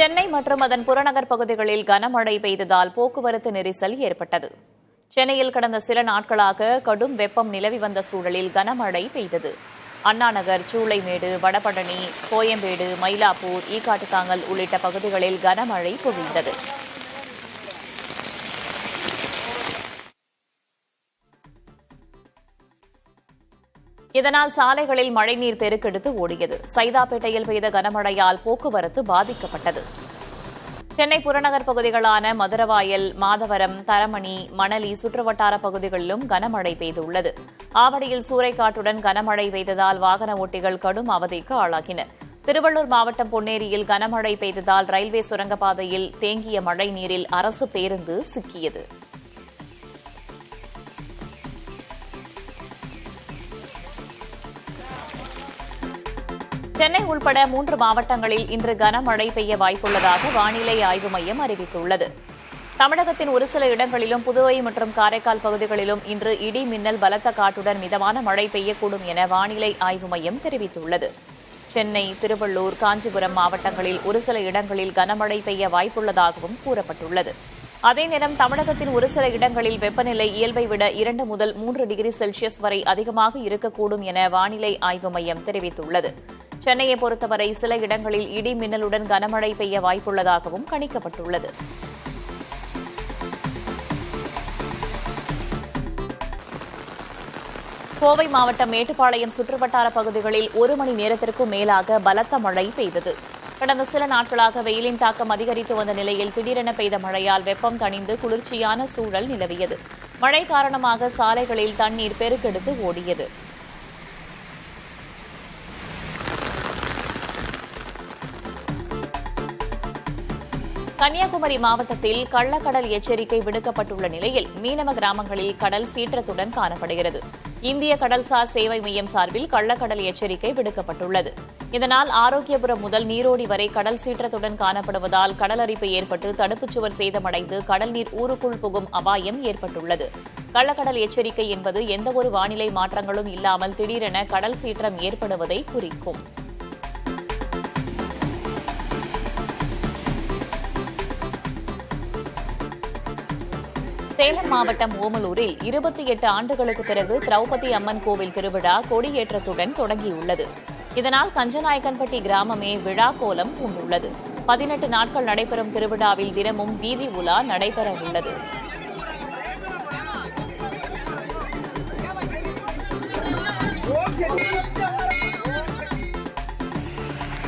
சென்னை மற்றும் அதன் புறநகர் பகுதிகளில் கனமழை பெய்ததால் போக்குவரத்து நெரிசல் ஏற்பட்டது. சென்னையில் கடந்த சில நாட்களாக கடும் வெப்பம் நிலவி வந்த சூழலில் கனமழை பெய்தது. அண்ணாநகர், சூளைமேடு, வடபழனி, கோயம்பேடு, மயிலாப்பூர், ஈக்காட்டுத்தாங்கல் உள்ளிட்ட பகுதிகளில் கனமழை பொழிந்தது. இதனால் சாலைகளில் மழைநீர் பெருக்கெடுத்து ஓடியது. சைதாப்பேட்டையில் பெய்த கனமழையால் போக்குவரத்து பாதிக்கப்பட்டது. சென்னை புறநகர் பகுதிகளான மதுரவாயல், மாதவரம், தரமணி, மணலி சுற்றுவட்டார பகுதிகளிலும் கனமழை பெய்துள்ளது. ஆவடியில் சூறைக்காற்றுடன் கனமழை பெய்ததால் வாகன ஓட்டிகள் கடும் அவதிக்கு ஆளாகினர். திருவள்ளூர் மாவட்டம் பொன்னேரியில் கனமழை பெய்ததால் ரயில்வே சுரங்கப்பாதையில் தேங்கிய மழை நீரில் அரசு பேருந்து சிக்கியது. சென்னை உள்பட 3 மாவட்டங்களில் இன்று கனமழை பெய்ய வாய்ப்புள்ளதாக வானிலை ஆய்வு மையம் அறிவித்துள்ளது. தமிழகத்தின் ஒரு சில இடங்களிலும் புதுவை மற்றும் காரைக்கால் பகுதிகளிலும் இன்று இடி, மின்னல், பலத்த காற்றுடன் மிதமான மழை பெய்யக்கூடும் என வானிலை ஆய்வு மையம் தெரிவித்துள்ளது. சென்னை, திருவள்ளூர், காஞ்சிபுரம் மாவட்டங்களில் ஒரு சில இடங்களில் கனமழை பெய்ய வாய்ப்புள்ளதாகவும் கூறப்பட்டுள்ளது. அதே நேரம் தமிழகத்தின் ஒரு சில இடங்களில் வெப்பநிலை இயல்பை விட 2 முதல் 3 டிகிரி செல்சியஸ் வரை அதிகமாக இருக்கக்கூடும் என வானிலை ஆய்வு மையம் தெரிவித்துள்ளது. சென்னையை பொறுத்தவரை சில இடங்களில் இடி, மின்னலுடன் கனமழை பெய்ய வாய்ப்புள்ளதாகவும் கணிக்கப்பட்டுள்ளது. கோவை மாவட்டம் மேட்டுப்பாளையம் சுற்றுவட்டார பகுதிகளில் 1 மணி நேரத்திற்கும் மேலாக பலத்த மழை பெய்தது. கடந்த சில நாட்களாக வெயிலின் தாக்கம் அதிகரித்து வந்த நிலையில் திடீரென பெய்த மழையால் வெப்பம் தணிந்து குளிர்ச்சியான சூழல் நிலவியது. மழை காரணமாக சாலைகளில் தண்ணீர் பெருக்கெடுத்து ஓடியது. கன்னியாகுமரி மாவட்டத்தில் கள்ளக்கடல் எச்சரிக்கை விடுக்கப்பட்டுள்ள நிலையில் மீனவ கிராமங்களில் கடல் சீற்றத்துடன் காணப்படுகிறது. இந்திய கடல்சார் சேவை மையம் சார்பில் கள்ளக்கடல் எச்சரிக்கை விடுக்கப்பட்டுள்ளது. இதனால் ஆரோக்கியபுரம் முதல் நீரோடி வரை கடல் சீற்றத்துடன் காணப்படுவதால் கடலரிப்பு ஏற்பட்டு தடுப்புச் சுவர் சேதமடைந்து கடல் நீர் ஊருக்குள் புகும் அபாயம் ஏற்பட்டுள்ளது. கள்ளக்கடல் எச்சரிக்கை என்பது எந்தவொரு வானிலை மாற்றங்களும் இல்லாமல் திடீரென கடல் சீற்றம் ஏற்படுவதை குறிக்கும். சேலம் மாவட்டம் ஓமலூரில் 28 ஆண்டுகளுக்கு பிறகு திரௌபதி அம்மன் கோவில் திருவிழா கொடியேற்றத்துடன் தொடங்கியுள்ளது. இதனால் கஞ்சநாயக்கன்பட்டி கிராமமே விழா கோலம் பூண்டுள்ளது. 18 நாட்கள் நடைபெறும் திருவிழாவில் தினமும் வீதி உலா நடைபெறவுள்ளது.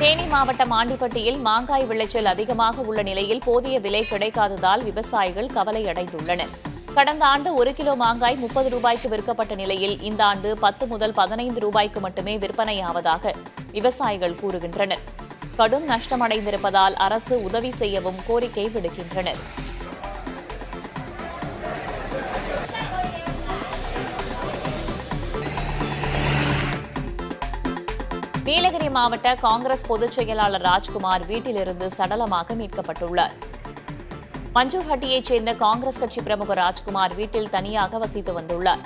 தேனி மாவட்டம் ஆண்டிப்பட்டியில் மாங்காய் விளைச்சல் அதிகமாக உள்ள நிலையில் போதிய விலை கிடைக்காததால் விவசாயிகள் கவலையடைந்துள்ளனர். கடந்த ஆண்டு 1 கிலோ மாங்காய் 30 ரூபாய்க்கு விற்கப்பட்ட நிலையில் இந்த ஆண்டு 10 முதல் 15 ரூபாய்க்கு மட்டுமே விற்பனையாவதாக விவசாயிகள் கூறுகின்றனர். கடும் நஷ்டமடைந்திருப்பதால் அரசு உதவி செய்யவும் கோரிக்கை விடுக்கின்றனர். நீலகிரி மாவட்ட காங்கிரஸ் பொதுச் செயலாளர் ராஜ்குமார் வீட்டிலிருந்து சடலமாக மீட்கப்பட்டுள்ளார். மஞ்சூர்ஹட்டியைச் சேர்ந்த காங்கிரஸ் கட்சி பிரமுகர் ராஜ்குமார் வீட்டில் தனியாக வசித்து வந்துள்ளார்.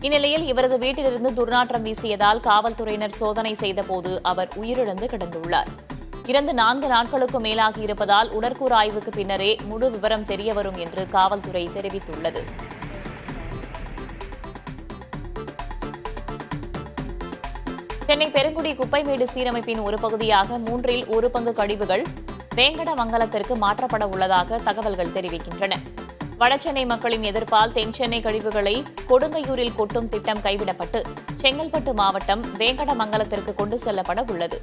இந்நிலையில் இவரது வீட்டிலிருந்து துர்நாற்றம் வீசியதால் காவல்துறையினர் சோதனை செய்தபோது அவர் உயிரிழந்து கிடந்துள்ளார். இறந்து 4 நாட்களுக்கு மேலாகி இருப்பதால் உடற்கூறு ஆய்வுக்கு பின்னரே முழு விவரம் தெரியவரும் என்று காவல்துறை தெரிவித்துள்ளது. சென்னை பெருங்குடி குப்பைமேடு சீரமைப்பின் ஒரு பகுதியாக 3 1 பங்கு கழிவுகள் வேங்கடமங்கலத்திற்கு மாற்றப்பட உள்ளதாக தகவல்கள் தெரிவிக்கின்றன. வடசென்னை மக்களின் எதிர்ப்பால் தென்சென்னை கழிவுகளை கொடுங்கையூரில் கொட்டும் திட்டம் கைவிடப்பட்டு செங்கல்பட்டு மாவட்டம் வேங்கடமங்கலத்திற்கு கொண்டு செல்லப்பட உள்ளது.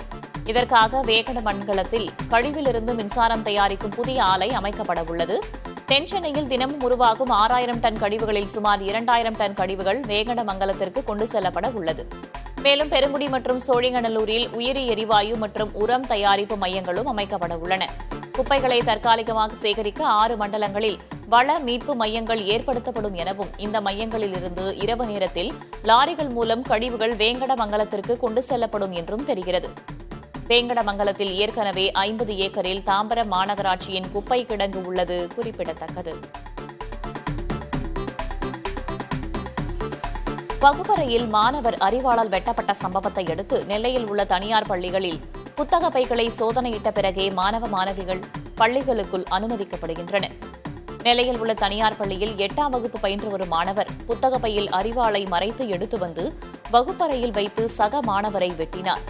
இதற்காக வேங்கடமங்கலத்தில் கழிவிலிருந்து மின்சாரம் தயாரிக்கும் புதிய ஆலை அமைக்கப்பட உள்ளது. தென்சென்னையில் தினமும் உருவாகும் 6000 டன் கழிவுகளில் சுமார் 2000 டன் கழிவுகள் வேங்கடமங்கலத்திற்கு கொண்டு செல்லப்பட உள்ளது. மேலும் பெருங்குடி மற்றும் சோழிங்கநல்லூரில் உயிரி எரிவாயு மற்றும் உரம் தயாரிப்பு மையங்களும் அமைக்கப்பட உள்ளன. குப்பைகளை தற்காலிகமாக சேகரிக்க 6 மண்டலங்களில் வள மீட்பு மையங்கள் ஏற்படுத்தப்படும் எனவும் இந்த மையங்களில் இருந்து இரவு நேரத்தில் லாரிகள் மூலம் கழிவுகள் வேங்கடமங்கலத்திற்கு கொண்டு செல்லப்படும் என்றும் தெரிகிறது. வேங்கடமங்கலத்தில் ஏற்கனவே 50 ஏக்கரில் தாம்பரம் மாநகராட்சியின் குப்பை கிடங்கு உள்ளது குறிப்பிடத்தக்கது. வகுப்பறையில் மாணவர் அரிவாளால் வெட்டப்பட்ட சம்பவத்தை அடுத்து நெல்லையில் உள்ள தனியார் பள்ளிகளில் புத்தக பைகளை சோதனையிட்ட பிறகே மாணவ மாணவிகள் பள்ளிகளுக்குள் அனுமதிக்கப்படுகின்றனர். நெல்லையில் உள்ள தனியார் பள்ளியில் 8ஆம் வகுப்பு பயின்று வரும் மாணவர் புத்தக பையில் அரிவாளை மறைத்து எடுத்து வந்து வகுப்பறையில் வைத்து சக மாணவரை வெட்டினார்.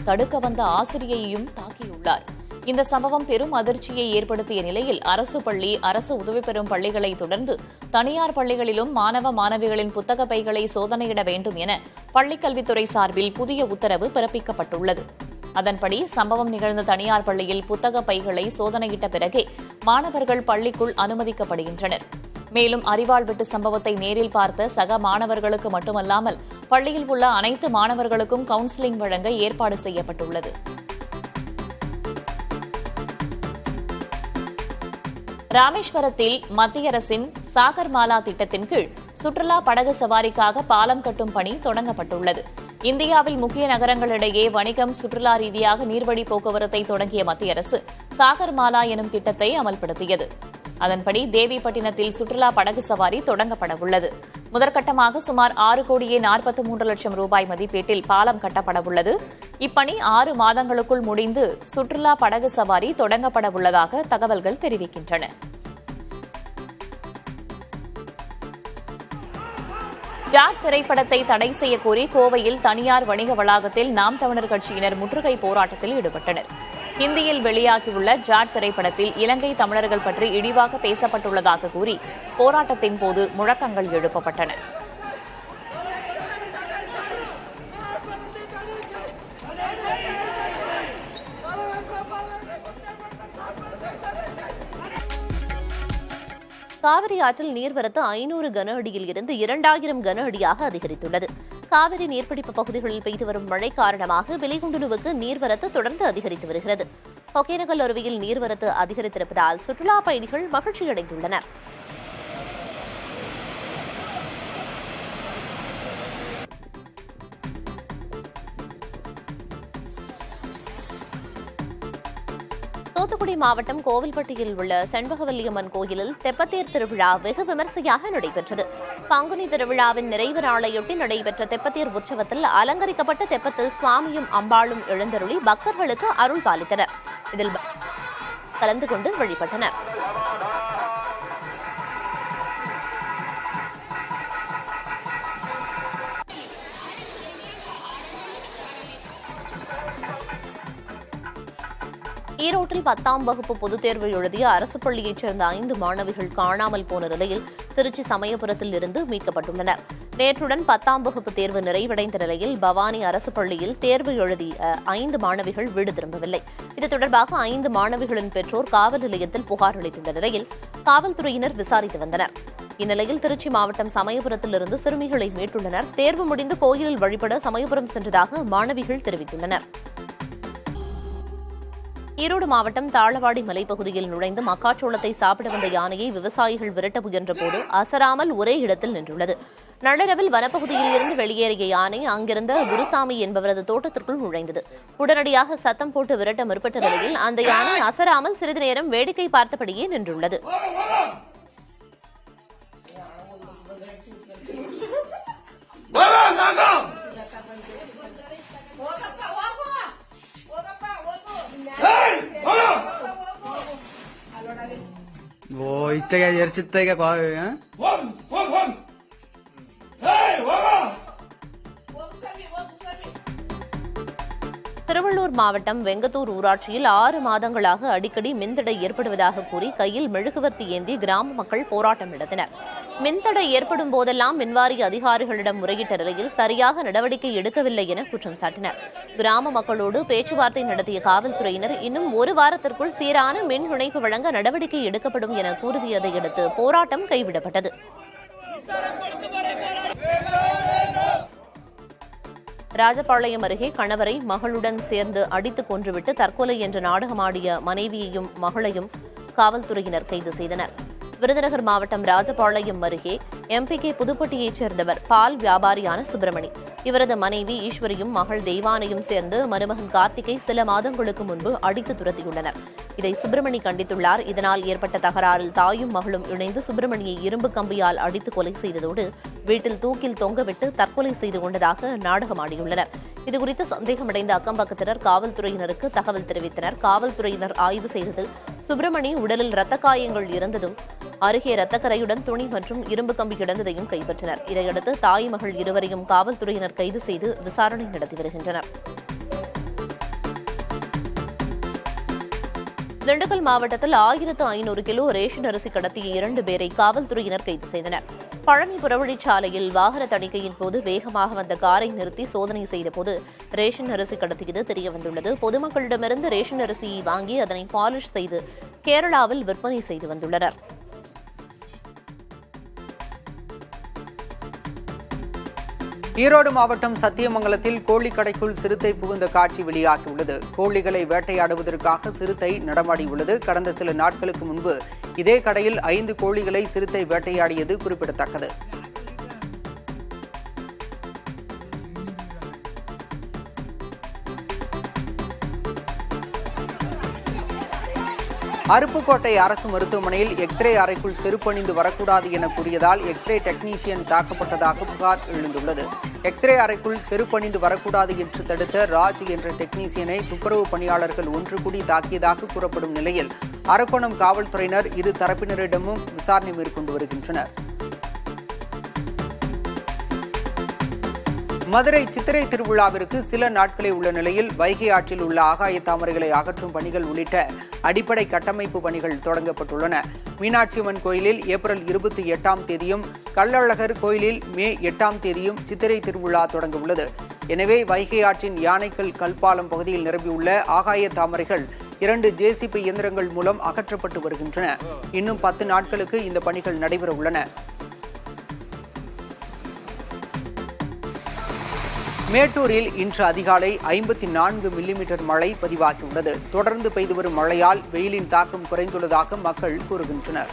தடுக்க வந்த ஆசிரியையும் தாக்கியுள்ளார். இந்த சம்பவம் பெரும் அதிர்ச்சியை ஏற்படுத்திய நிலையில் அரசு பள்ளி, அரசு உதவி பெறும் பள்ளிகளை தொடர்ந்து தனியார் பள்ளிகளிலும் மாணவ மாணவிகளின் புத்தக பைகளை சோதனையிட வேண்டும் என பள்ளிக்கல்வித்துறை சார்பில் புதிய உத்தரவு பிறப்பிக்கப்பட்டுள்ளது. அதன்படி சம்பவம் நிகழ்ந்த தனியார் பள்ளியில் புத்தக பைகளை சோதனையிட்ட பிறகே மாணவர்கள் பள்ளிக்குள் அனுமதிக்கப்படுகின்றனர். மேலும் அரிவாள் வெட்டு சம்பவத்தை நேரில் பார்த்த சக மாணவர்களுக்கு மட்டுமல்லாமல் பள்ளியில் உள்ள அனைத்து மாணவர்களுக்கும் கவுன்சிலிங் வழங்க ஏற்பாடு செய்யப்பட்டுள்ளது. ராமேஸ்வரத்தில் மத்திய அரசின் சாகர் மாலா திட்டத்தின் கீழ் சுற்றுலா படகு சவாரிக்காக பாலம் கட்டும் பணி தொடங்கப்பட்டுள்ளது. இந்தியாவில் முக்கிய நகரங்களிடையே வணிகம், சுற்றுலா ரீதியாக நீர்வழி போக்குவரத்தை தொடங்கிய மத்திய அரசு சாகர் மாலா எனும் திட்டத்தை அமல்படுத்தியது. அதன்படி தேவிப்பட்டினத்தில் சுற்றுலா படகு சவாரி தொடங்கப்பட உள்ளது. முதற்கட்டமாக சுமார் 6,43,00,000 ரூபாய் மதிப்பீட்டில் பாலம் கட்டப்பட உள்ளது. இப்பணி 6 மாதங்களுக்குள் முடிந்து சுற்றுலா படகு சவாரி தொடங்கப்பட உள்ளதாக தகவல்கள் தெரிவிக்கின்றன. ஜாட் திரைப்படத்தை தடை செய்யக்கோரி கோவையில் தனியார் வணிக வளாகத்தில் நாம் தமிழர் கட்சியினர் முற்றுகை போராட்டத்தில் ஈடுபட்டனர். ஹிந்தியில் வெளியாகியுள்ள ஜாட் திரைப்படத்தில் இலங்கை தமிழர்கள் பற்றி இழிவாக பேசப்பட்டுள்ளதாக கூறி போராட்டத்தின் போது முழக்கங்கள் எழுப்பப்பட்டன. காவிரி ஆற்றில் நீர்வரத்து 500 கன அடியில் இருந்து 2000 கன அடியாக அதிகரித்துள்ளது. காவிரி நீர்பிடிப்பு பகுதிகளில் பெய்து வரும் மழை காரணமாக வெலிகுண்டுலுவுக்கு நீர்வரத்து தொடர்ந்து அதிகரித்து வருகிறது. ஒகேனக்கல் அருவியில் நீர்வரத்து அதிகரித்திருப்பதால் சுற்றுலா பயணிகள் மகிழ்ச்சியடைந்துள்ளனர். தூத்துக்குடி மாவட்டம் கோவில்பட்டியில் உள்ள செண்பகவல்லியம்மன் கோயிலில் தெப்பத்தேர் திருவிழா வெகு விமரிசையாக நடைபெற்றது. பங்குனி திருவிழாவின் நிறைவு நாளையொட்டி நடைபெற்ற தெப்பத்தேர் உற்சவத்தில் அலங்கரிக்கப்பட்ட தெப்பத்தில் சுவாமியும் அம்பாளும் எழுந்தருளி பக்தர்களுக்கு அருள் பாலித்தனர். இதில் கலந்து கொண்டு வழிபட்டனர். ஈரோட்டில் 10ஆம் வகுப்பு பொதுத் தேர்வு எழுதிய அரசு பள்ளியைச் சேர்ந்த 5 மாணவிகள் காணாமல் போன நிலையில் திருச்சி சமயபுரத்தில் இருந்து மீட்கப்பட்டுள்ளனர். நேற்றுடன் 10ஆம் வகுப்பு தேர்வு நிறைவடைந்த நிலையில் பவானி அரசு பள்ளியில் தேர்வு எழுதிய 5 மாணவிகள் வீடு திரும்பவில்லை. இது தொடர்பாக 5 மாணவிகளின் பெற்றோர் காவல் நிலையத்தில் புகார் அளித்துள்ள நிலையில் காவல்துறையினர் விசாரித்து வந்தனர். இந்நிலையில் திருச்சி மாவட்டம் சமயபுரத்தில் இருந்து சிறுமிகளை மீட்டுள்ளனர். தேர்வு முடிந்து கோயிலில் வழிபட சமயபுரம் சென்றதாக மாணவிகள் தெரிவித்துள்ளனர். ஈரோடு மாவட்டம் தாளவாடி மலைப்பகுதியில் நுழைந்து மக்காச்சோளத்தை சாப்பிட வந்த யானையை விவசாயிகள் விரட்ட முயன்றபோது அசராமல் ஒரே இடத்தில் நின்றுள்ளது. நள்ளிரவில் வனப்பகுதியில் இருந்து வெளியேறிய யானை அங்கிருந்த குருசாமி என்பவரது தோட்டத்திற்குள் நுழைந்தது. உடனடியாக சத்தம் போட்டு விரட்ட முற்பட்ட நிலையில் அந்த யானை அசராமல் சிறிது நேரம் வேடிக்கை பார்த்தபடியே நின்றுள்ளது. திருவள்ளூர் மாவட்டம் வெங்கத்தூர் ஊராட்சியில் 6 மாதங்களாக அடிக்கடி மின்தடை ஏற்படுவதாக கூறி கையில் மெழுகுவர்த்தி ஏந்தி கிராம மக்கள் போராட்டம் நடத்தினர். மின்தடை ஏற்படும் போதெல்லாம் மின்வாரிய அதிகாரிகளிடம் முறையிட்ட நிலையில் சரியாக நடவடிக்கை எடுக்கவில்லை என குற்றம் சாட்டினர். கிராம மக்களோடு பேச்சுவார்த்தை நடத்திய காவல்துறையினர் இன்னும் 1 வாரத்திற்குள் சீரான மின் இணைப்பு வழங்க நடவடிக்கை எடுக்கப்படும் என கூறியதை அடுத்து போராட்டம் கைவிடப்பட்டது. ராஜபாளையம் அருகே கணவரை மகளுடன் சேர்ந்து அடித்துக் கொன்றுவிட்டு தற்கொலை என்ற நாடகமாடிய மனைவியையும் மகளையும் காவல்துறையினர் கைது செய்தனர். விருதுநகர் மாவட்டம் ராஜபாளையம் அருகே எம்பிகே புதுப்பட்டியைச் சேர்ந்தவர் பால் வியாபாரியான சுப்பிரமணி. இவரது மனைவி ஈஸ்வரியும் மகள் தெய்வானையும் சேர்ந்து மருமகன் கார்த்திகை சில மாதங்களுக்கு முன்பு அடித்து துரத்தியுள்ளனர். இதை சுப்பிரமணி கண்டித்துள்ளார். இதனால் ஏற்பட்ட தகராறில் தாயும் மகளும் இணைந்து சுப்பிரமணியை இரும்பு கம்பியால் அடித்து கொலை செய்ததோடு வீட்டில் தூக்கில் தொங்கவிட்டு தற்கொலை செய்து கொண்டதாக நாடகமாடியுள்ளனர். இதுகுறித்து சந்தேகமடைந்த அக்கம்பக்கத்தினர் காவல்துறையினருக்கு தகவல் தெரிவித்தனர். காவல்துறையினர் ஆய்வு செய்ததில் சுப்பிரமணி உடலில் இரத்த காயங்கள் இருந்ததும் அருகே இரத்தக்கரையுடன் துணி மற்றும் இரும்பு கம்பி கிடந்ததையும் கைப்பற்றினர். இதையடுத்து தாய் மகள் இருவரையும் காவல்துறையினர் கைது செய்து விசாரணை நடத்தி வருகின்றனர். திண்டுக்கல் மாவட்டத்தில் 1500 கிலோ ரேஷன் அரிசி கடத்திய 2 பேரை காவல்துறையினர் கைது செய்தனர். பழனி புறவழிச்சாலையில் வாகன தணிக்கையின் போது வேகமாக வந்த காரை நிறுத்தி சோதனை செய்தபோது ரேஷன் அரிசி கடத்தியது தெரியவந்துள்ளது. பொதுமக்களிடமிருந்து ரேஷன் அரிசியை வாங்கி அதனை பாலிஷ் செய்து கேரளாவில் விற்பனை செய்து வந்துள்ளனர். ஈரோடு மாவட்டம் சத்தியமங்கலத்தில் கோழி கடைக்குள் சிறுத்தை புகுந்த காட்சி வெளியாகியுள்ளது. கோழிகளை வேட்டையாடுவதற்காக சிறுத்தை நடமாடியுள்ளது. கடந்த சில நாட்களுக்கு முன்பு இதே கடையில் 5 கோழிகளை சிறுத்தை வேட்டையாடியது குறிப்பிடத்தக்கது. அருப்புக்கோட்டை அரசு மருத்துவமனையில் எக்ஸ்ரே அறைக்குள் செருப்பணிந்து வரக்கூடாது என கூறியதால் எக்ஸ்ரே டெக்னீஷியன் தாக்கப்பட்டதாக புகார் எழுந்துள்ளது. எக்ஸ்ரே அறைக்குள் செருப்பணிந்து வரக்கூடாது என்று தடுத்த ராஜ் என்ற டெக்னீஷியனை துப்புரவு பணியாளர்கள் ஒன்று கூடி தாக்கியதாக கூறப்படும் நிலையில் அரக்கோணம் காவல்துறையினர் இரு தரப்பினரிடமும் விசாரணை மேற்கொண்டு வருகின்றனர். மதுரை சித்திரை திருவிழாவிற்கு சில நாட்களே உள்ள நிலையில் வைகை ஆற்றில் உள்ள ஆகாய தாமரைகளை அகற்றும் பணிகள் உள்ளிட்ட அடிப்படை கட்டமைப்பு பணிகள் தொடங்கப்பட்டுள்ளன. மீனாட்சியம்மன் கோயிலில் ஏப்ரல் 28ஆம் தேதியும் கள்ளழகர் கோயிலில் மே 8ஆம் தேதியும் சித்திரை திருவிழா தொடங்க உள்ளது. எனவே வைகை ஆற்றின் யானைக்கல் கல்பாலம் பகுதியில் நிரம்பியுள்ள ஆகாய தாமரைகள் 2 JCB இயந்திரங்கள் மூலம் அகற்றப்பட்டு வருகின்றன. இன்னும் 10 நாட்களுக்கு இந்த பணிகள் நடைபெற உள்ளன. மேட்டூரில் இன்று அதிகாலை 54 மில்லிமீட்டர் மழை பதிவாகியுள்ளது. தொடர்ந்து பெய்து வரும் மழையால் வெயிலின் தாக்கம் குறைந்துள்ளதாக மக்கள் கூறுகின்றனர்.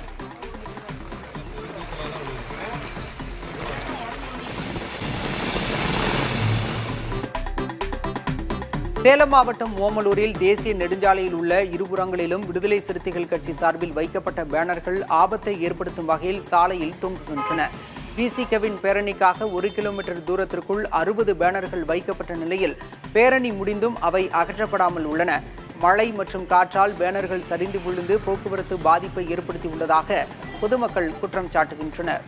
சேலம் மாவட்டம் ஓமலூரில் தேசிய நெடுஞ்சாலையில் உள்ள இருபுறங்களிலும் விடுதலை சிறுத்தைகள் கட்சி சார்பில் வைக்கப்பட்ட பேனர்கள் ஆபத்தை ஏற்படுத்தும் வகையில் சாலையில் தொங்குகின்றன. விசிகவின் பேரணிக்காக 1 கிலோமீட்டர் தூரத்திற்குள் 60 பேனர்கள் வைக்கப்பட்ட நிலையில் பேரணி முடிந்தும் அவை அகற்றப்படாமல் உள்ளன. மழை மற்றும் காற்றால் பேனர்கள் சரிந்து விழுந்து போக்குவரத்து பாதிப்பை ஏற்படுத்தியுள்ளதாக பொதுமக்கள் குற்றம் சாட்டுகின்றனர்.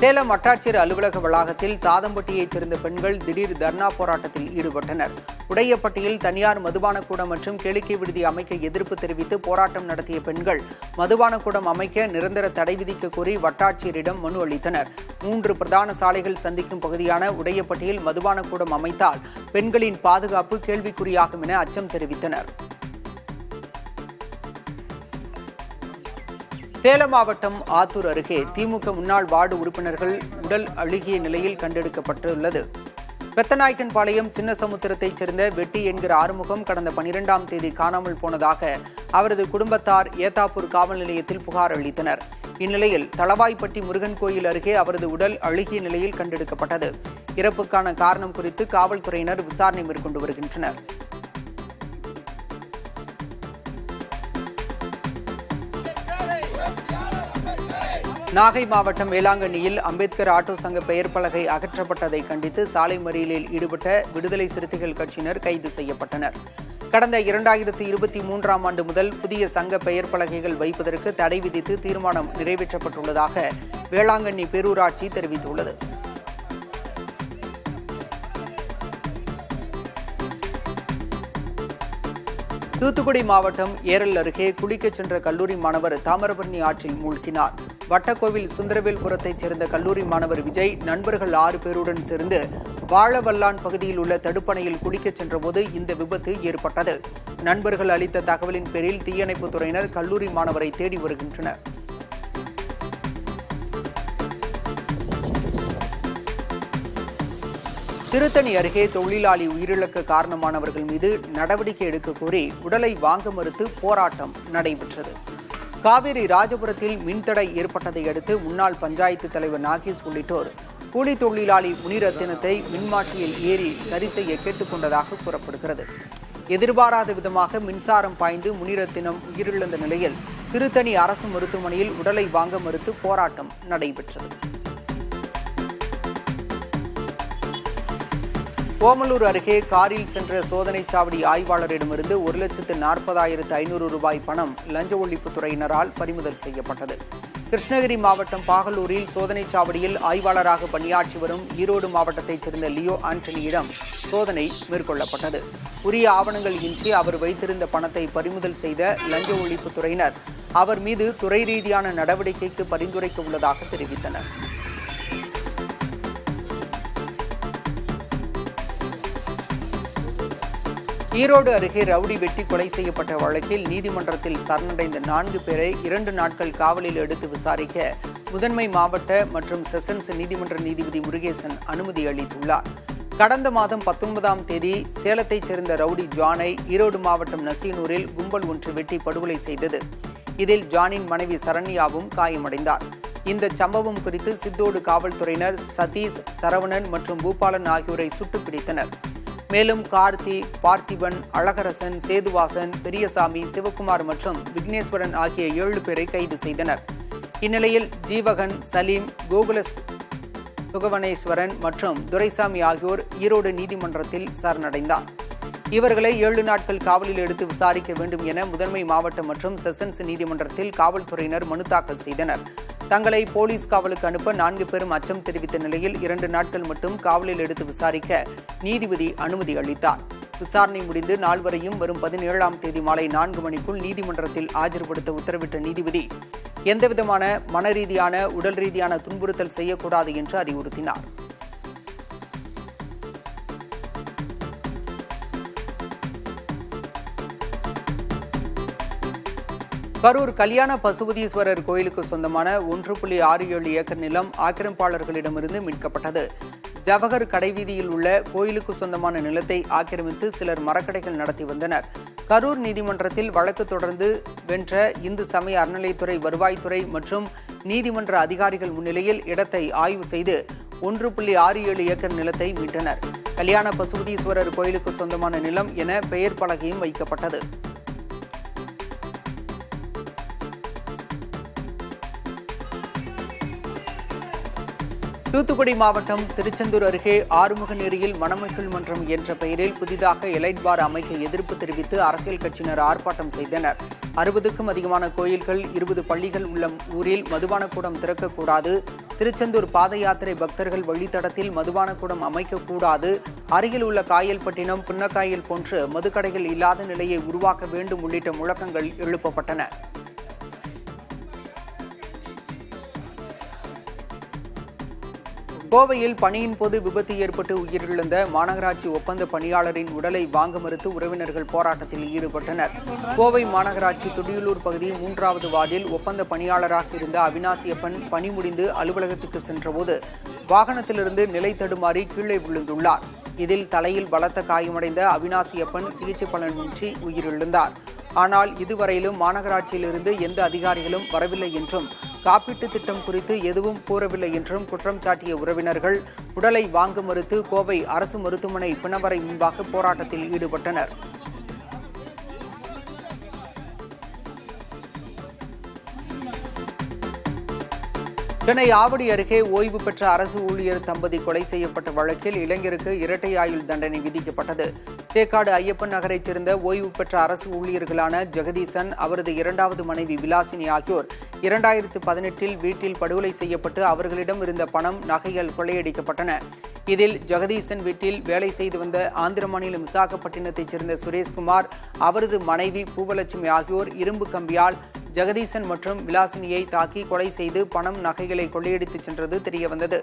சேலம் வட்டாட்சியர் அலுவலக வளாகத்தில் தாதம்பட்டியைச் சேர்ந்த பெண்கள் திடீர் தர்ணா போராட்டத்தில் ஈடுபட்டனர். உடையப்பட்டியில் தனியார் மதுபானக்கூடம் மற்றும் கேளிக்கை விடுதி அமைக்க எதிர்ப்பு தெரிவித்து போராட்டம் நடத்திய பெண்கள் மதுபானக்கூடம் அமைக்க நிரந்தர தடை விதிக்க கோரி வட்டாட்சியரிடம் மனு அளித்தனர். 3 பிரதான சாலைகள் சந்திக்கும் பகுதியான உடையப்பட்டியில் மதுபானக்கூடம் அமைத்தால் பெண்களின் பாதுகாப்பு கேள்விக்குறியாகும் என அச்சம் தெரிவித்தனர். சேலம் மாவட்டம் ஆத்தூர் அருகே திமுக முன்னாள் வார்டு உறுப்பினர்கள் உடல் அழுகிய நிலையில் கண்டெடுக்கப்பட்டுள்ளது. பெத்தநாயக்கன்பாளையம் சின்னசமுத்திரத்தைச் சேர்ந்த வெட்டி என்கிற ஆறுமுகம் கடந்த 12ஆம் தேதி காணாமல் போனதாக அவரது குடும்பத்தார் ஏத்தாப்பூர் காவல் நிலையத்தில் புகார் அளித்தனர். இந்நிலையில் தளவாய்ப்பட்டி முருகன் கோயில் அருகே அவரது உடல் அழுகிய நிலையில் கண்டெடுக்கப்பட்டது. இறப்புக்கான காரணம் குறித்து காவல்துறையினர் விசாரணை மேற்கொண்டு வருகின்றனர். நாகை மாவட்டம் வேளாங்கண்ணியில் அம்பேத்கர் ஆட்டோ சங்க பெயர் பலகை அகற்றப்பட்டதை கண்டித்து சாலை மறியலில் ஈடுபட்ட விடுதலை சிறுத்தைகள் கட்சியினர் கைது செய்யப்பட்டனர். கடந்த 2023ஆம் ஆண்டு முதல் புதிய சங்க பெயர் பலகைகள் வைப்பதற்கு தடை விதித்து தீர்மானம் நிறைவேற்றப்பட்டுள்ளதாக வேளாங்கண்ணி பேரூராட்சி தெரிவித்துள்ளது. தூத்துக்குடி மாவட்டம் ஏரல் அருகே குளிக்கச் சென்ற கல்லூரி மாணவர் தாமிரபரணி ஆற்றில் மூழ்கினார். வட்டக்கோவில் சுந்தரவேல்புரத்தைச் சேர்ந்த கல்லூரி மாணவர் விஜய் நண்பர்கள் 6 பேருடன் சேர்ந்து வாழவல்லான் பகுதியில் உள்ள தடுப்பணையில் குளிக்கச் சென்றபோது இந்த விபத்து ஏற்பட்டது. நண்பர்கள் அளித்த தகவலின் பேரில் தீயணைப்புத் துறையினர் கல்லூரி மாணவரை தேடி வருகின்றனர். திருத்தணி அருகே தொழிலாளி உயிரிழக்க காரணமானவர்கள் மீது நடவடிக்கை எடுக்க கோரி உடலை வாங்க மறுத்து போராட்டம் நடைபெற்றது. காவிரி ராஜபுரத்தில் மின்தடை ஏற்பட்டதை அடுத்து முன்னாள் பஞ்சாயத்து தலைவர் நாகேஷ் உள்ளிட்டோர் கூலி தொழிலாளி முனிரத்தினத்தை மின்மாற்றியில் ஏறி சரி செய்ய கேட்டுக்கொண்டதாக கூறப்படுகிறது. எதிர்பாராத விதமாக மின்சாரம் பாய்ந்து முனிரத்தினம் உயிரிழந்த நிலையில் திருத்தணி அரசு மருத்துவமனையில் உடலை வாங்க மறுத்து போராட்டம் நடைபெற்றது. ஓமலூர் அருகே காரில் சென்ற சோதனைச் சாவடி ஆய்வாளரிடமிருந்து 1,40,500 ரூபாய் பணம் லஞ்ச ஒழிப்புத்துறையினரால் பறிமுதல் செய்யப்பட்டது. கிருஷ்ணகிரி மாவட்டம் பாகலூரில் சோதனைச் சாவடியில் ஆய்வாளராக பணியாற்றி வரும் ஈரோடு மாவட்டத்தைச் சேர்ந்த லியோ ஆண்டனியிடம் சோதனை மேற்கொள்ளப்பட்டது. உரிய ஆவணங்கள் இன்றி அவர் வைத்திருந்த பணத்தை பறிமுதல் செய்த லஞ்ச ஒழிப்புத்துறையினர் அவர் மீது துறை ரீதியான நடவடிக்கைக்கு பரிந்துரைக்க உள்ளதாக தெரிவித்தனர். ஈரோடு அருகே ரவுடி வெட்டி கொலை செய்யப்பட்ட வழக்கில் நீதிமன்றத்தில் சரணடைந்த 4 பேரை 2 நாட்கள் காவலில் எடுத்து விசாரிக்க முதன்மை மாவட்ட மற்றும் செஷன்ஸ் நீதிமன்ற நீதிபதி முருகேசன் அனுமதி அளித்துள்ளார். கடந்த மாதம் 19ஆம் தேதி சேலத்தைச் சேர்ந்த ரவுடி ஜானை ஈரோடு மாவட்டம் நசீனூரில் கும்பல் ஒன்று வெட்டி படுகொலை செய்தது. இதில் ஜானின் மனைவி சரண்யாவும் காயமடைந்தார். இந்த சம்பவம் குறித்து சித்தோடு காவல்துறையினர் சதீஷ், சரவணன் மற்றும் பூபாலன் ஆகியோரை சுட்டுப் பிடித்தனர். மேலும் கார்த்தி, பார்த்திபன், அழகரசன், சேதுவாசன், பெரியசாமி, சிவகுமார் மற்றும் விக்னேஸ்வரன் ஆகிய 7 பேரை கைது செய்தனர். இந்நிலையில் ஜீவகன், சலீம், கோகுலஸ், சுகவனேஸ்வரன் மற்றும் துரைசாமி ஆகியோர் ஈரோடு நீதிமன்றத்தில் சரணடைந்தார். இவர்களை 7 நாட்கள் காவலில் எடுத்து விசாரிக்க வேண்டும் என முதன்மை மாவட்ட மற்றும் செஷன்ஸ் நீதிமன்றத்தில் காவல்துறையினர் மனு தாக்கல் செய்தனர். தங்களை போலீஸ் காவலுக்கு அனுப்ப 4 பேரும் அச்சம் தெரிவித்த நிலையில் 2 நாட்கள் மட்டும் காவலில் எடுத்து விசாரிக்க நீதிபதி அனுமதி அளித்தார். விசாரணை முடிந்து நால்வரையும் வரும் 17ஆம் தேதி மாலை 4 மணிக்குள் நீதிமன்றத்தில் ஆஜர்படுத்த உத்தரவிட்ட நீதிபதி எந்தவிதமான மனரீதியான, உடல் ரீதியான துன்புறுத்தல் செய்யக்கூடாது என்று அறிவுறுத்தினார். கரூர் கல்யாண பசுபதீஸ்வரர் கோயிலுக்கு சொந்தமான 1.67 ஏக்கர் நிலம் ஆக்கிரமிப்பாளர்களிடமிருந்து மீட்கப்பட்டது. ஜவஹர் கடைவீதியில் உள்ள கோயிலுக்கு சொந்தமான நிலத்தை ஆக்கிரமித்து சிலர் மரக்கடைகள் நடத்தி வந்தனர். கரூர் நீதிமன்றத்தில் வழக்கு தொடர்ந்து வென்ற இந்து சமய அறநிலையத்துறை, வருவாய்த்துறை மற்றும் நீதிமன்ற அதிகாரிகள் முன்னிலையில் இடத்தை ஆய்வு செய்து 1.67 ஏக்கர் நிலத்தை மீட்டனர். கல்யாண பசுபதீஸ்வரர் கோயிலுக்கு சொந்தமான நிலம் என பெயர் பலகையும் வைக்கப்பட்டது. தூத்துக்குடி மாவட்டம் திருச்செந்தூர் அருகே ஆறுமுகநேரியில் மணமக்கள் மன்றம் என்ற பெயரில் புதிதாக எலைட் பார் அமைக்க எதிர்ப்பு தெரிவித்து அரசியல் கட்சியினர் ஆர்ப்பாட்டம் செய்தனர். 60க்கும் அதிகமான கோயில்கள், 20 பள்ளிகள் உள்ள ஊரில் மதுபான கூடம் திறக்கக்கூடாது, திருச்செந்தூர் பாத யாத்திரை பக்தர்கள் வழித்தடத்தில் மதுபான கூடம் அமைக்கக்கூடாது, அருகில் உள்ள காயல்பட்டினம், புன்னக்காயல் போன்று மதுக்கடைகள் இல்லாத நிலையை உருவாக்க வேண்டும் உள்ளிட்ட முழக்கங்கள் எழுப்பப்பட்டன. கோவையில் பணியின் போது விபத்து ஏற்பட்டு உயிரிழந்த மாநகராட்சி ஒப்பந்த பணியாளரின் உடலை வாங்க மறுத்து உறவினர்கள் போராட்டத்தில் ஈடுபட்டனர். கோவை மாநகராட்சி துடியலூர் பகுதி 3வது வார்டில் ஒப்பந்த பணியாளராக இருந்த அவினாசியப்பன் பணி முடிந்து அலுவலகத்துக்கு சென்றபோது வாகனத்திலிருந்து நிலை தடுமாறி கீழே விழுந்துள்ளார். இதில் தலையில் பலத்த காயமடைந்த அவினாசியப்பன் சிகிச்சை பலனின்றி உயிரிழந்தார். ஆனால் இதுவரையிலும் மாநகராட்சியிலிருந்து எந்த அதிகாரிகளும் வரவில்லை என்றும் காப்பீட்டு திட்டம் குறித்து எதுவும் கூறவில்லை என்றும் குற்றம் சாட்டிய உறவினர்கள் உடலை வாங்க மறுத்து கோவை அரசு மருத்துவமனை பிணவரை முன்பாக போராட்டத்தில் ஈடுபட்டனர். சென்னை ஆவடி அருகே ஓய்வு பெற்ற அரசு ஊழியர் தம்பதி கொலை செய்யப்பட்ட வழக்கில் இளைஞருக்கு இரட்டை ஆயுள் தண்டனை விதிக்கப்பட்டது. சேக்காடு ஐயப்பன் நகரைச் சேர்ந்த ஓய்வு பெற்ற அரசு ஊழியர்களான ஜெகதீசன், அவரது 2வது மனைவி விலாசினி ஆகியோர் 2018இல் வீட்டில் படுகொலை செய்யப்பட்டு அவர்களிடம் இருந்த பணம், நகைகள் கொள்ளையடிக்கப்பட்டன. இதில் ஜெகதீசன் வீட்டில் வேலை செய்து வந்த ஆந்திர மாநிலம் விசாகப்பட்டினத்தைச் சேர்ந்த சுரேஷ்குமார், அவரது மனைவி பூவலட்சுமி ஆகியோர் இரும்பு கம்பியால் ஜெகதீசன் மற்றும் விலாசினியை தாக்கி கொலை செய்து பணம், நகைகளை கொள்ளையடித்துச் சென்றது தெரியவந்தது.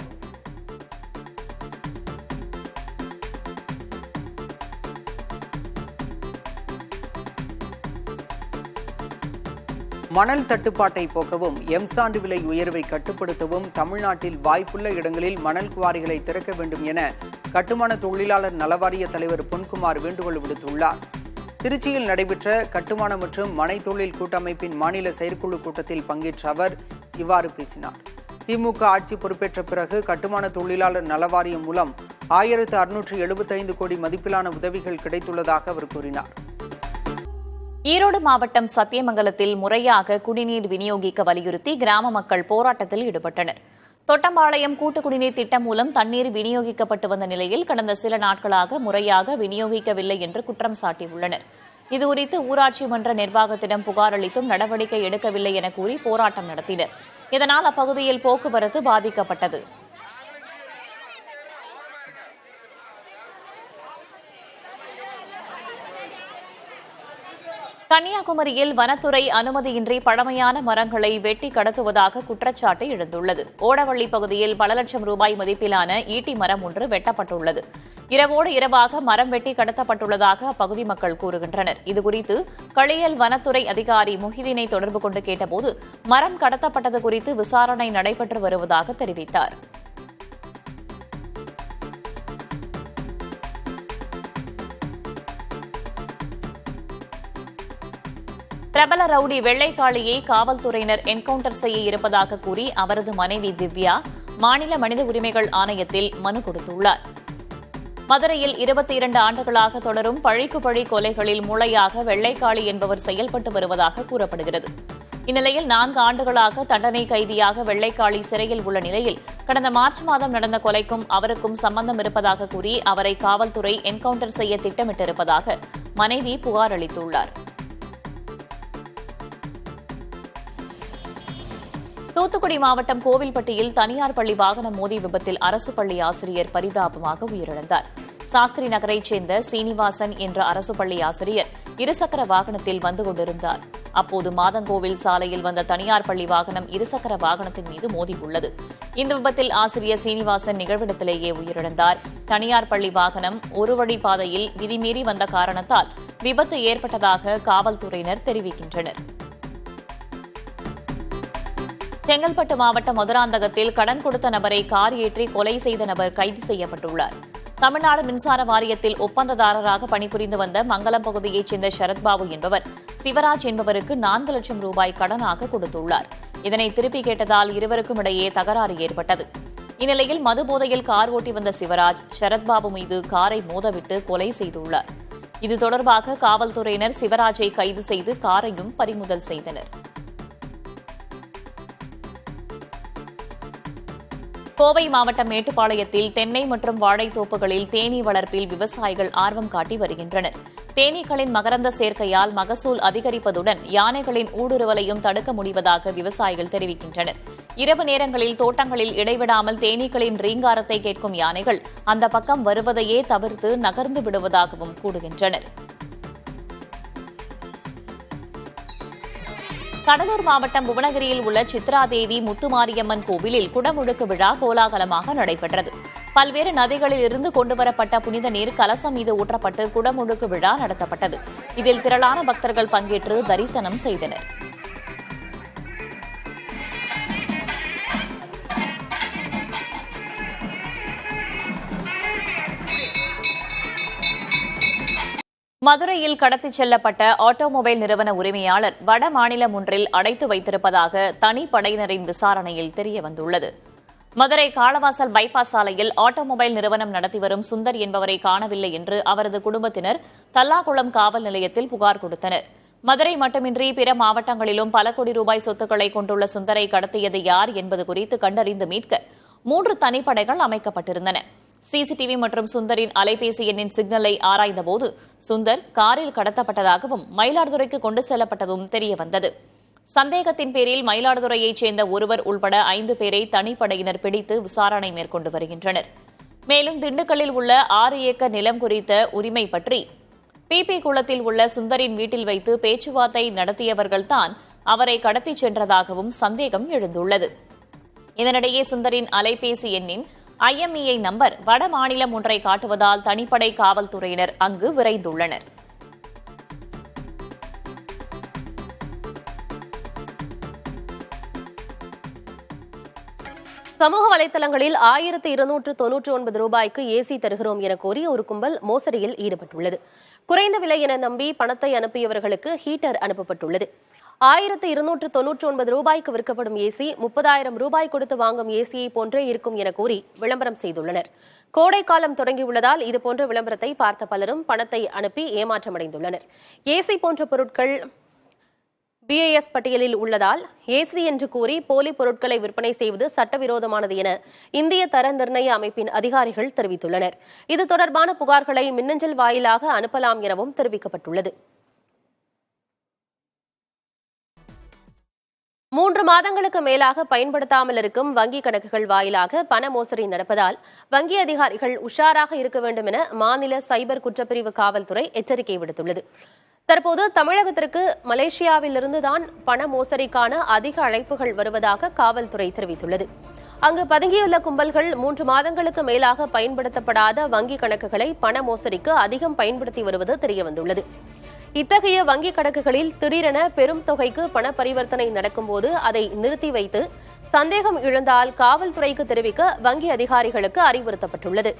மணல் தட்டுப்பாட்டை போக்கவும், எம்சாண்டு விலை உயர்வை கட்டுப்படுத்தவும் தமிழ்நாட்டில் வாய்ப்புள்ள இடங்களில் மணல் குவாரிகளை திறக்க வேண்டும் என கட்டுமான தொழிலாளர் நலவாரிய தலைவர் பொன்குமார் வேண்டுகோள் விடுத்துள்ளார். திருச்சியில் நடைபெற்ற கட்டுமான மற்றும் மனை தொழில் கூட்டமைப்பின் மாநில செயற்குழு கூட்டத்தில் பங்கேற்ற அவர் இவ்வாறு பேசினார். திமுக ஆட்சி பொறுப்பேற்ற பிறகு கட்டுமான தொழிலாளர் நலவாரியம் மூலம் 1675 கோடி மதிப்பிலான உதவிகள் கிடைத்துள்ளதாக அவர் கூறினார். ஈரோடு மாவட்டம் சத்தியமங்கலத்தில் முறையாக குடிநீர் விநியோகிக்க வலியுறுத்தி கிராம மக்கள் போராட்டத்தில் ஈடுபட்டனர். தொட்டம்பாளையம் கூட்டு குடிநீர் திட்டம் மூலம் தண்ணீர் விநியோகிக்கப்பட்டு வந்த நிலையில் கடந்த சில நாட்களாக முறையாக விநியோகிக்கவில்லை என்று குற்றம் சாட்டியுள்ளனர். இதுகுறித்து ஊராட்சி மன்ற நிர்வாகத்திடம் புகார் அளித்தும் நடவடிக்கை எடுக்கவில்லை என கூறி போராட்டம் நடத்தினர். இதனால் அப்பகுதியில் போக்குவரத்து பாதிக்கப்பட்டது. கன்னியாகுமரியில் வனத்துறை அனுமதியின்றி பழமையான மரங்களை வெட்டி கடத்துவதாக குற்றச்சாட்டு எழுந்துள்ளது. ஓடவள்ளி பகுதியில் பல லட்சம் ரூபாய் மதிப்பிலான ஈட்டி மரம் ஒன்று வெட்டப்பட்டுள்ளது. இரவோடு இரவாக மரம் வெட்டி கடத்தப்பட்டுள்ளதாக அப்பகுதி மக்கள் கூறுகின்றனர். இதுகுறித்து களியல் வனத்துறை அதிகாரி முஹிதீனை தொடர்பு கொண்டு கேட்டபோது மரம் கடத்தப்பட்டது குறித்து விசாரணை நடைபெற்று வருவதாக தெரிவித்தார். பிரபல ரவுடி வெள்ளைக்காளியை காவல்துறையினர் என்கவுண்டர் செய்ய இருப்பதாக கூறி அவரது மனைவி திவ்யா மாநில மனித உரிமைகள் ஆணையத்தில் மனு கொடுத்துள்ளார். மதுரையில் 22 ஆண்டுகளாக தொடரும் பழிக்கு பழி கொலைகளில் மூளையாக வெள்ளைக்காளி என்பவர் செயல்பட்டு வருவதாக கூறப்படுகிறது. இந்நிலையில் 4 ஆண்டுகளாக தண்டனை கைதியாக வெள்ளைக்காளி சிறையில் உள்ள நிலையில் கடந்த மார்ச் மாதம் நடந்த கொலைக்கும் அவருக்கும் சம்பந்தம் இருப்பதாக கூறி அவரை காவல்துறை என்கவுண்டர் செய்ய திட்டமிட்டிருப்பதாக மனைவி புகார் அளித்துள்ளார். தூத்துக்குடி மாவட்டம் கோவில்பட்டியில் தனியார் பள்ளி வாகனம் மோதி விபத்தில் அரசு பள்ளி ஆசிரியர் பரிதாபமாக உயிரிழந்தார். சாஸ்திரி நகரைச் சேர்ந்த சீனிவாசன் என்ற அரசு பள்ளி ஆசிரியர் இருசக்கர வாகனத்தில் வந்து கொண்டிருந்தார். அப்போது மாதங்கோவில் சாலையில் வந்த தனியார் பள்ளி வாகனம் இருசக்கர வாகனத்தின் மீது மோதியுள்ளது. இந்த விபத்தில் ஆசிரியர் சீனிவாசன் நிகழ்விடத்திலேயே உயிரிழந்தார். தனியார் பள்ளி வாகனம் ஒரு வழி பாதையில் விதிமீறி வந்த காரணத்தால் விபத்து ஏற்பட்டதாக காவல்துறையினர் தெரிவிக்கின்றனர். செங்கல்பட்டு மாவட்டம் மதுராந்தகத்தில் கடன் கொடுத்த நபரை கார் ஏற்றி கொலை செய்த நபர் கைது செய்யப்பட்டுள்ளார். தமிழ்நாடு மின்சார வாரியத்தில் ஒப்பந்ததாரராக பணிபுரிந்து வந்த மங்கலம் பகுதியைச் சேர்ந்த சரத்பாபு என்பவர் சிவராஜ் என்பவருக்கு 4 லட்சம் ரூபாய் கடனாக கொடுத்துள்ளார். இதனை திருப்பி கேட்டதால் இருவருக்கும் இடையே தகராறு ஏற்பட்டது. இந்நிலையில் மதுபோதையில் கார் ஓட்டி வந்த சிவராஜ் சரத்பாபு மீது காரை மோதவிட்டு கொலை செய்துள்ளார். இது தொடர்பாக காவல்துறையினர் சிவராஜை கைது செய்து காரையும் பறிமுதல் செய்தனர். கோவை மாவட்டம் மேட்டுப்பாளையத்தில் தென்னை மற்றும் வாழைத்தோப்புகளில் தேனீ வளர்ப்பில் விவசாயிகள் ஆர்வம் காட்டி வருகின்றனர். தேனீக்களின் மகரந்த சேர்க்கையால் மகசூல் அதிகரிப்பதுடன் யானைகளின் ஊடுருவலையும் தடுக்க முடிவதாக விவசாயிகள் தெரிவிக்கின்றனர். இரவு நேரங்களில் தோட்டங்களில் இடைவிடாமல் தேனீக்களின் ரீங்காரத்தை கேட்கும் யானைகள் அந்த பக்கம் வருவதையே தவிர்த்து நகர்ந்து விடுவதாகவும் கூறுகின்றனர். கடலூர் மாவட்டம் புவனகிரியில் உள்ள சித்ராதேவி முத்துமாரியம்மன் கோவிலில் குடமுழுக்கு விழா கோலாகலமாக நடைபெற்றது. பல்வேறு நதிகளில் இருந்து கொண்டுவரப்பட்ட புனித நீர் கலசம் மீது ஊற்றப்பட்டு குடமுழுக்கு விழா நடத்தப்பட்டது. இதில் திரளான பக்தர்கள் பங்கேற்று தரிசனம் செய்தனர். மதுரையில் கடத்திச் செல்லப்பட்ட ஆட்டோமொபைல் நிறுவன உரிமையாளர் வட மாநிலம் ஒன்றில் அடைத்து வைத்திருப்பதாக தனிப்படையினரின் விசாரணையில் தெரியவந்துள்ளது. மதுரை காளவாசல் பைபாஸ் சாலையில் ஆட்டோமொபைல் நிறுவனம் நடத்தி வரும் சுந்தர் என்பவரை காணவில்லை என்று அவரது குடும்பத்தினர் தல்லாகுளம் காவல் நிலையத்தில் புகார் கொடுத்தனர். மதுரை மட்டுமின்றி பிற மாவட்டங்களிலும் பல கோடி ரூபாய் சொத்துக்களை கொண்டுள்ள சுந்தரை கடத்தியது யார் என்பது குறித்து கண்டறிந்து மீட்க 3 தனிப்படைகள் அமைக்கப்பட்டிருந்தன. சிசிடிவி மற்றும் சுந்தரின் அலைபேசி எண்ணின் சிக்னலை ஆராய்ந்தபோது சுந்தர் காரில் கடத்தப்பட்டதாகவும் மயிலாடுதுறைக்கு கொண்டு செல்லப்பட்டதும் தெரியவந்தது. சந்தேகத்தின் பேரில் மயிலாடுதுறையைச் சேர்ந்த ஒருவர் உள்பட 5 பேரை தனிப்படையினர் பிடித்து விசாரணை மேற்கொண்டு வருகின்றனர். மேலும் திண்டுக்கல்லில் உள்ள 6 ஏக்கர் நிலம் குறித்த உரிமை பற்றி பிபி குளத்தில் உள்ள சுந்தரின் வீட்டில் வைத்து பேச்சுவார்த்தை நடத்தியவர்கள்தான் அவரை கடத்திச் சென்றதாகவும் சந்தேகம் எழுந்துள்ளது. இதனிடையே சுந்தரின் அலைபேசி எண்ணின் IMEI நம்பர் வட மாநிலம் ஒன்றை காட்டுவதால் தனிப்படை காவல்துறையினர் அங்கு விரைந்துள்ளனர். சமூக வலைதளங்களில் 1299 ரூபாய்க்கு ஏசி தருகிறோம் என கோரி ஒரு கும்பல் மோசடியில் ஈடுபட்டுள்ளது. குறைந்த விலை என நம்பி பணத்தை அனுப்பியவர்களுக்கு ஹீட்டர் அனுப்பப்பட்டுள்ளது. 1299 ரூபாய்க்கு விற்கப்படும் ஏசி 30,000 ரூபாய் கொடுத்து வாங்கும் ஏசியை போன்றே இருக்கும் என கூறி விளம்பரம் செய்துள்ளனர். கோடைக்காலம் தொடங்கியுள்ளதால் இதுபோன்ற விளம்பரத்தை பார்த்த பலரும் பணத்தை அனுப்பி ஏமாற்றமடைந்துள்ளனர். ஏசி போன்ற பொருட்கள் BIS பட்டியலில் உள்ளதால் ஏசி என்று கூறி போலி பொருட்களை விற்பனை செய்வது சட்டவிரோதமானது என இந்திய தர நிர்ணய அமைப்பின் அதிகாரிகள் தெரிவித்துள்ளனர். இது தொடர்பான புகார்களை மின்னஞ்சல் வாயிலாக அனுப்பலாம் எனவும் தெரிவிக்கப்பட்டுள்ளது. 3 மாதங்களுக்கு மேலாக பயன்படுத்தாமல் இருக்கும் வங்கி கணக்குகள் வாயிலாக பண மோசடி நடப்பதால் வங்கி அதிகாரிகள் உஷாராக இருக்க வேண்டும் என மாநில சைபர் குற்றப்பிரிவு காவல்துறை எச்சரிக்கை விடுத்துள்ளது. தற்போது தமிழகத்திற்கு மலேசியாவிலிருந்துதான் பண மோசடிக்கான அதிக அழைப்புகள் வருவதாக காவல்துறை தெரிவித்துள்ளது. அங்கு பதுங்கியுள்ள கும்பல்கள் 3 மாதங்களுக்கு மேலாக பயன்படுத்தப்படாத வங்கி கணக்குகளை பண மோசடிக்கு அதிகம் பயன்படுத்தி வருவது தெரியவந்துள்ளது. இத்தகைய வங்கி கணக்குகளில் திடீரென பெரும் தொகைக்கு பண பரிவர்த்தனை நடக்கும்போது அதை நிறுத்தி வைத்து சந்தேகம் எழுந்தால் காவல்துறைக்கு தெரிவிக்க வங்கி அதிகாரிகளுக்கு அறிவுறுத்தப்பட்டுள்ளது.